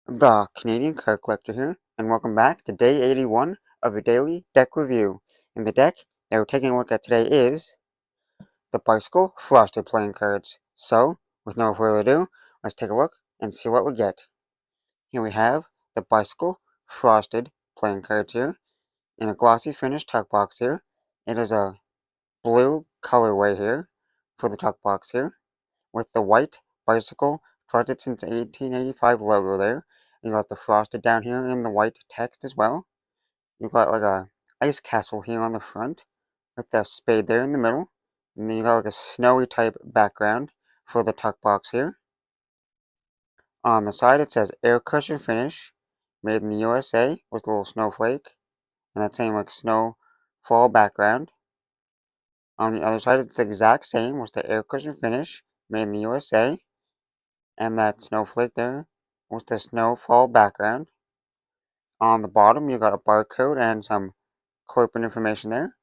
The Canadian Card Collector here, and welcome back to day 81 of your daily deck review. And the deck that we're taking a look at today is the Bicycle Frosted playing cards. So, with no further ado, let's take a look and see what we get. Here we have the Bicycle Frosted playing cards here in a glossy finished tuck box here. It is a blue colorway here for the tuck box here, with the white bicycle started since 1885 logo there. You got the frosted down here in the white text as well. You got like a ice castle here on the front with the spade there in the middle. And then you got like a snowy type background for the tuck box here. On the side it says air cushion finish, made in the USA with a little snowflake and that same like snowfall background. On the other side it's the exact same with the air cushion finish, made in the USA, and that snowflake there with the snowfall background. On the bottom, you got a barcode and some corporate information there.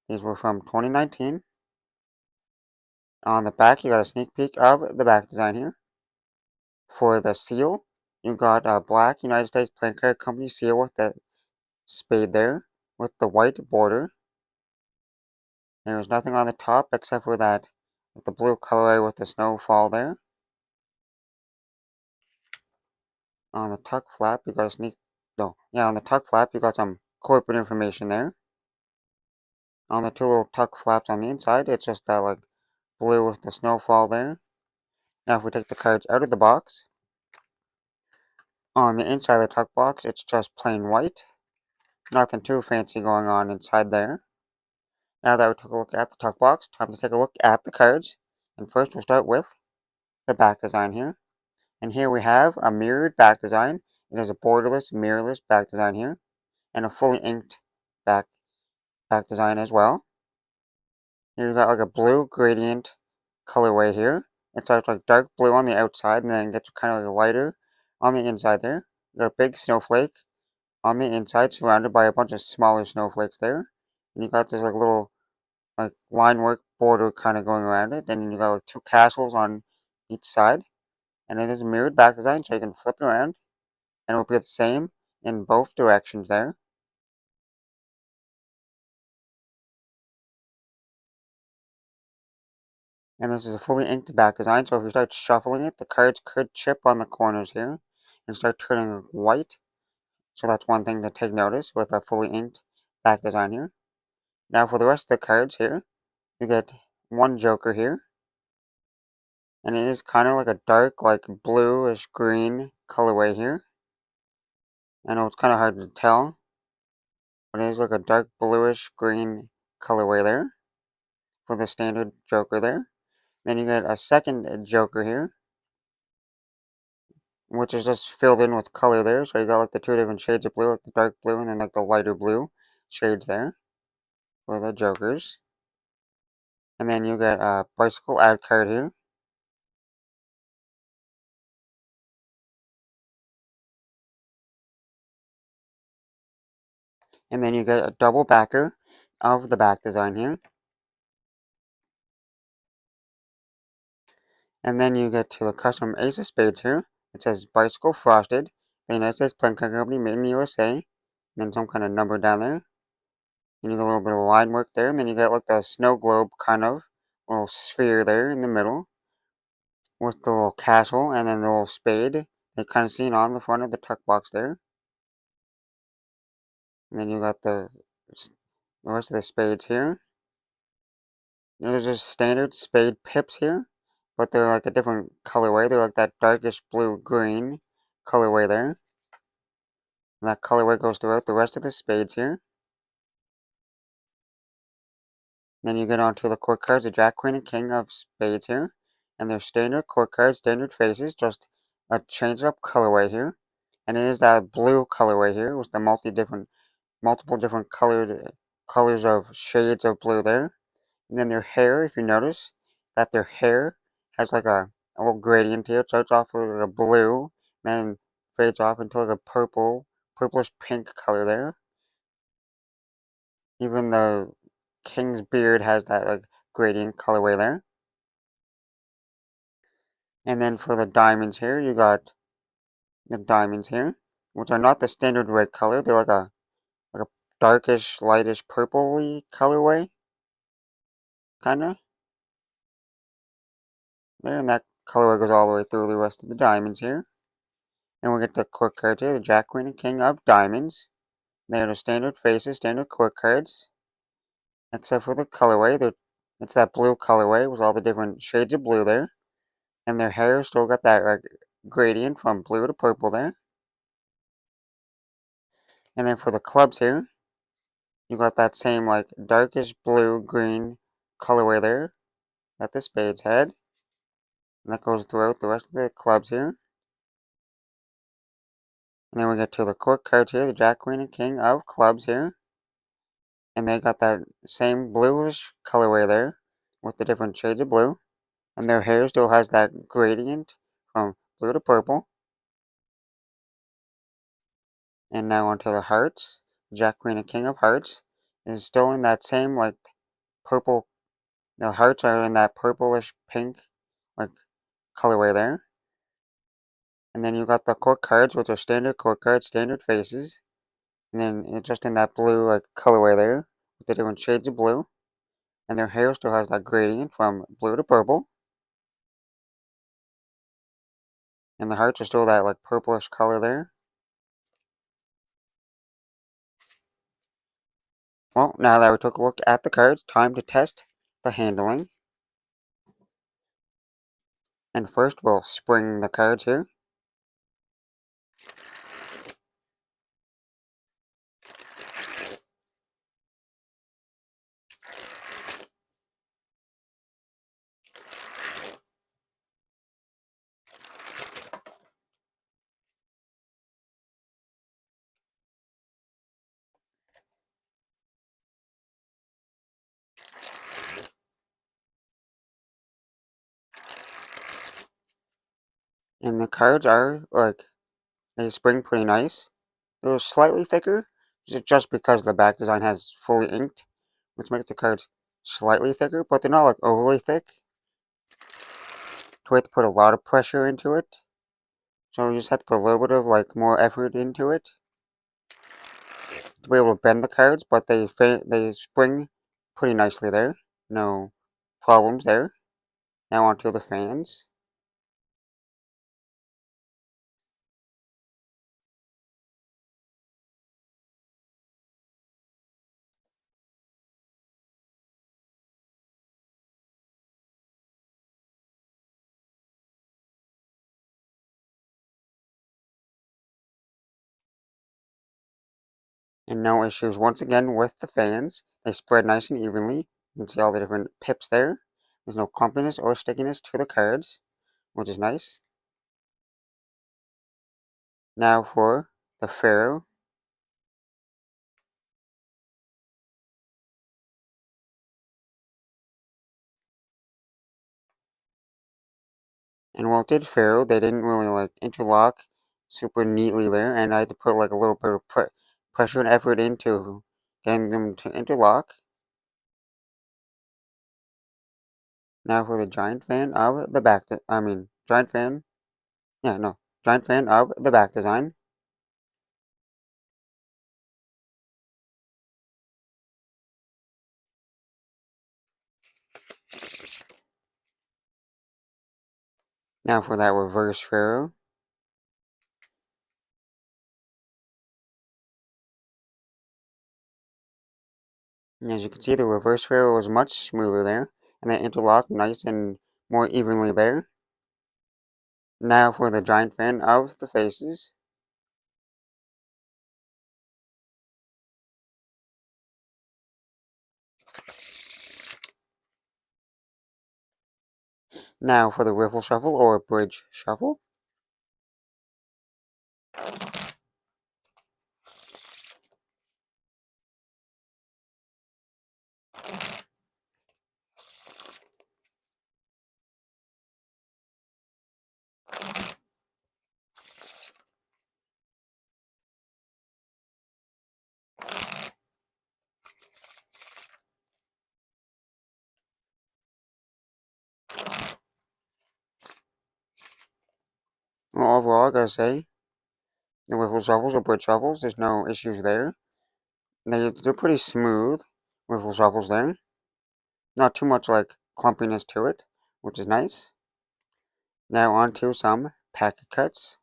These were from 2019. On the back, you got a sneak peek of the back design here. For the seal, you got a black United States Playing Card Company seal with the spade there, with the white border. There's nothing on the top except for that, with the blue colorway with the snowfall there. On the tuck flap, you got a on the tuck flap, you got some corporate information there. On the two little tuck flaps on the inside, it's just that like blue with the snowfall there. Now if we take the cards out of the box, on the inside of the tuck box, it's just plain white. Nothing too fancy going on inside there. Now that we took a look at the tuck box, time to take a look at the cards. And first we'll start with the back design here. And here we have a mirrored back design. It is a borderless, mirrorless back design here. And a fully inked back design as well. Here you got like a blue gradient colorway here. It starts like dark blue on the outside and then gets kind of like lighter on the inside there. You got a big snowflake on the inside surrounded by a bunch of smaller snowflakes there. And you got this like little like line work border kind of going around it. Then you got like two castles on each side. And it is a mirrored back design so you can flip it around and it will be the same in both directions there. And this is a fully inked back design, so if you start shuffling it, the cards could chip on the corners here and start turning white. So that's one thing to take notice with a fully inked back design here. Now for the rest of the cards here, you get one Joker here. And it is kind of like a dark, like bluish green colorway here. I know it's kind of hard to tell, but it is like a dark bluish green colorway there for the standard Joker there. Then you get a second Joker here, which is just filled in with color there. So you got like the two different shades of blue, like the dark blue and then like the lighter blue shades there for the Jokers. And then you get a bicycle ad card here. And then you get a double backer of the back design here. And then you get to the custom Ace of Spades here. It says Bicycle Frosted, the United States Playing Card Company made in the USA. And then some kind of number down there. And you get a little bit of line work there. And then you get like the snow globe kind of little sphere there in the middle with the little castle and then the little spade that kind of seen on the front of the tuck box there. And then you got the rest of the spades here. There's just standard spade pips here, but they're like a different colorway. They're like that darkish blue-green colorway there. And that colorway goes throughout the rest of the spades here. Then you get onto the court cards, the Jack, Queen, and King of Spades here. And they're standard court cards, standard faces, just a changed up colorway here. And it is that blue colorway here with the multiple different colors of shades of blue there. And then their hair, if you notice, that their hair has like a little gradient here. It starts off with like a blue, then fades off into like a purplish pink color there. Even the king's beard has that like gradient colorway there. And then for the diamonds here, you got the diamonds here, which are not the standard red color. They're like a darkish, lightish, purpley colorway, kinda. There, and that colorway goes all the way through the rest of the diamonds here. And we get the quick cards here, the Jack, Queen, and King of Diamonds. They are the standard faces, standard quick cards, except for the colorway. It's that blue colorway with all the different shades of blue there. And their hair still got that like gradient from blue to purple there. And then for the clubs here, you got that same like darkish blue green colorway there that the spades had. And that goes throughout the rest of the clubs here. And then we get to the quick cards here, the Jack, Queen, and King of Clubs here. And they got that same bluish colorway there with the different shades of blue. And their hair still has that gradient from blue to purple. And now onto the hearts. Jack, Queen, and King of Hearts is still in that same like purple. The hearts are in that purplish pink like colorway there. And then you got the court cards, which are standard court cards, standard faces. And then it's just in that blue like colorway there with the different shades of blue. And their hair still has that gradient from blue to purple. And the hearts are still that like purplish color there. Well, now that we took a look at the cards, time to test the handling. And first we'll spring the cards here. And the cards are like, they spring pretty nice. It was slightly thicker, just because the back design has fully inked, which makes the cards slightly thicker, but they're not like overly thick. So we have to put a lot of pressure into it. So you just have to put a little bit of like more effort into it to be able to bend the cards, but they spring pretty nicely there. No problems there. Now onto the fans. And no issues once again with the fans. They spread nice and evenly. You can see all the different pips there. There's no clumpiness or stickiness to the cards, which is nice. Now for the Pharaoh. And while it did Pharaoh, they didn't really like interlock super neatly there, and I had to put like a little bit of pressure and effort into getting them to interlock. Now for the giant fan of the back, giant fan, yeah, no, giant fan of the back design. Now for that reverse Pharaoh. And as you can see, the reverse Pharaoh was much smoother there, and they interlocked nice and more evenly there. Now for the giant fan of the faces. Now for the riffle shuffle or bridge shuffle. Well, overall, I gotta say, The wiffle shuffles are bridge shuffles. There's no issues there. They're pretty smooth wiffle shuffles there. Not too much like clumpiness to it, which is nice. Now on to some packet cuts.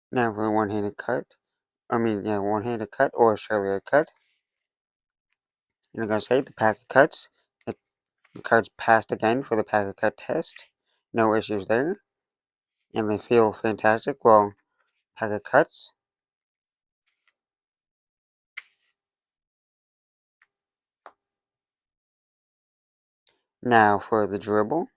Now for the one-handed cut. One-handed cut or Australia cut. And I'm going to say the packet cuts. The cards passed again for the packet cut test. No issues there. And they feel fantastic. Well, packet cuts. Now for the dribble.